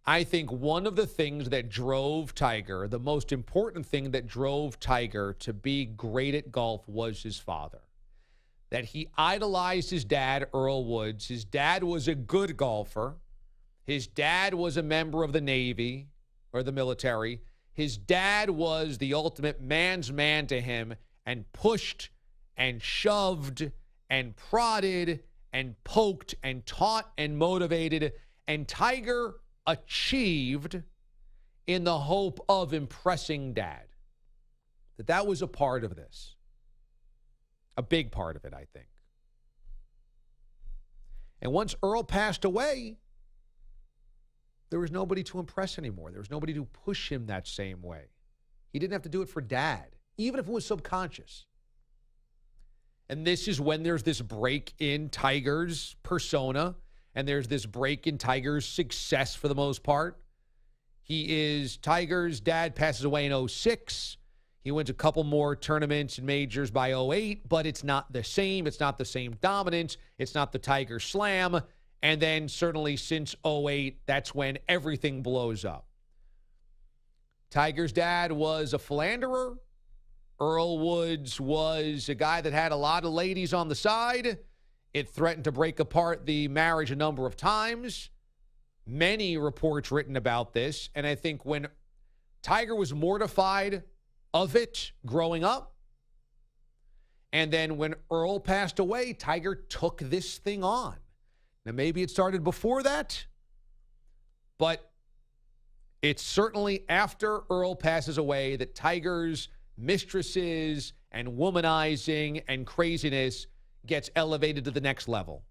I think one of the things that drove Tiger, the most important thing that drove Tiger to be great at golf was his father. That he idolized his dad, Earl Woods. His dad was a good golfer. His dad was a member of the Navy or the military. His dad was the ultimate man's man to him and pushed and shoved and prodded and poked and taught and motivated. And Tiger achieved in the hope of impressing dad. That was a part of this. A big part of it, I think. And once Earl passed away, there was nobody to impress anymore. There was nobody to push him that same way. He didn't have to do it for dad, even if it was subconscious. And this is when there's this break in Tiger's persona, and there's this break in Tiger's success for the most part. Tiger's dad passes away in 2006. He wins a couple more tournaments and majors by 2008, but it's not the same. It's not the same dominance. It's not the Tiger Slam. And then certainly since 2008, that's when everything blows up. Tiger's dad was a philanderer. Earl Woods was a guy that had a lot of ladies on the side. It threatened to break apart the marriage a number of times. Many reports written about this. And I think when Tiger was mortified of it growing up, and then when Earl passed away, Tiger took this thing on. Now, maybe it started before that, but it's certainly after Earl passes away that Tiger's mistresses and womanizing and craziness gets elevated to the next level.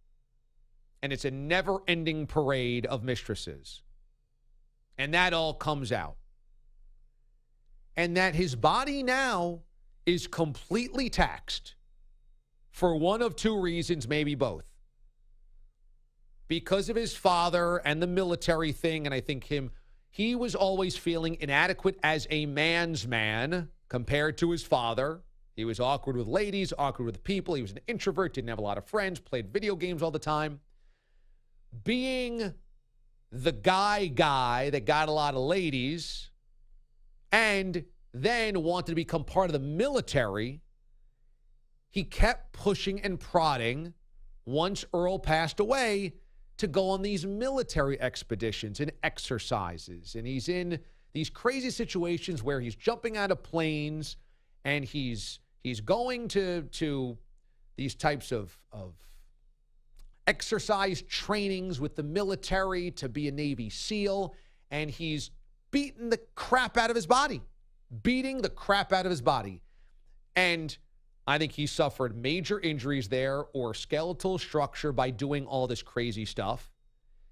And it's a never-ending parade of mistresses. And that all comes out. And that his body now is completely taxed for one of two reasons, maybe both. Because of his father and the military thing, and I think he was always feeling inadequate as a man's man compared to his father. He was awkward with ladies, awkward with people. He was an introvert, didn't have a lot of friends, played video games all the time. Being the guy that got a lot of ladies and then wanted to become part of the military, he kept pushing and prodding once Earl passed away to go on these military expeditions and exercises. And he's in these crazy situations where he's jumping out of planes and he's going to these types of exercise trainings with the military to be a Navy SEAL, and he's beating the crap out of his body. And I think he suffered major injuries there or skeletal structure by doing all this crazy stuff.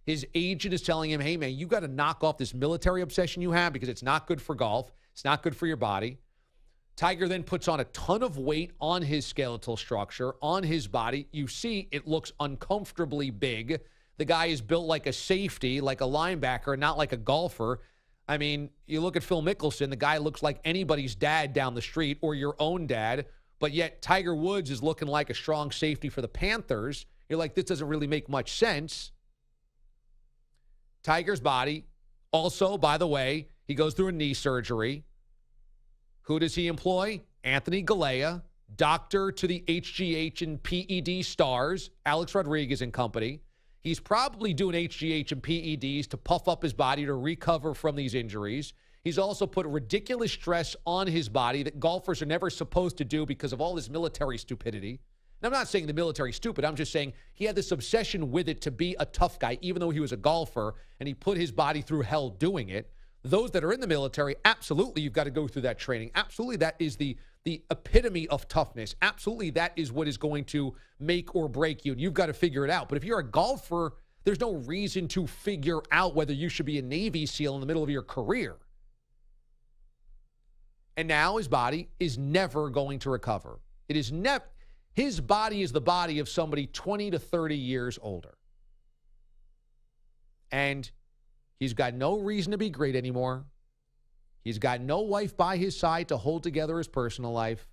His agent is telling him, hey, man, you got to knock off this military obsession you have because it's not good for golf. It's not good for your body. Tiger then puts on a ton of weight on his skeletal structure, on his body. You see it looks uncomfortably big. The guy is built like a safety, like a linebacker, not like a golfer. I mean, you look at Phil Mickelson, the guy looks like anybody's dad down the street or your own dad, but yet Tiger Woods is looking like a strong safety for the Panthers. You're like, this doesn't really make much sense. Tiger's body, also, by the way, he goes through a knee surgery. Who does he employ? Anthony Galea, doctor to the HGH and PED stars, Alex Rodriguez and company. He's probably doing HGH and PEDs to puff up his body to recover from these injuries. He's also put ridiculous stress on his body that golfers are never supposed to do because of all this military stupidity. And I'm not saying the military is stupid. I'm just saying he had this obsession with it to be a tough guy, even though he was a golfer, and he put his body through hell doing it. Those that are in the military, absolutely, you've got to go through that training. Absolutely, that is the epitome of toughness. Absolutely, that is what is going to make or break you, and you've got to figure it out. But if you're a golfer, there's no reason to figure out whether you should be a Navy SEAL in the middle of your career. And now his body is never going to recover. It is never. His body is the body of somebody 20 to 30 years older. And he's got no reason to be great anymore. He's got no wife by his side to hold together his personal life.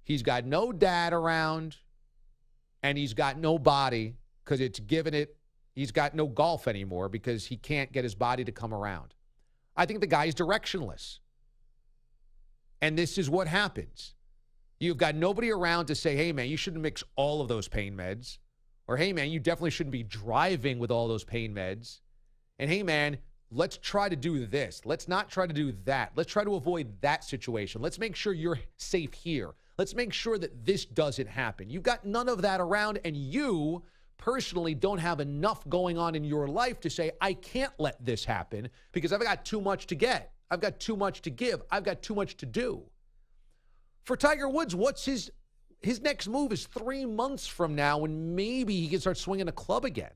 He's got no dad around. And he's got no body because it's given it He's got no golf anymore because he can't get his body to come around. I think the guy's directionless. And this is what happens. You've got nobody around to say, hey, man, you shouldn't mix all of those pain meds. Or, hey, man, you definitely shouldn't be driving with all those pain meds. And, hey, man, let's try to do this. Let's not try to do that. Let's try to avoid that situation. Let's make sure you're safe here. Let's make sure that this doesn't happen. You've got none of that around, and you personally don't have enough going on in your life to say, I can't let this happen because I've got too much to get. I've got too much to give. I've got too much to do. For Tiger Woods, what's his next move is 3 months from now when maybe he can start swinging a club again.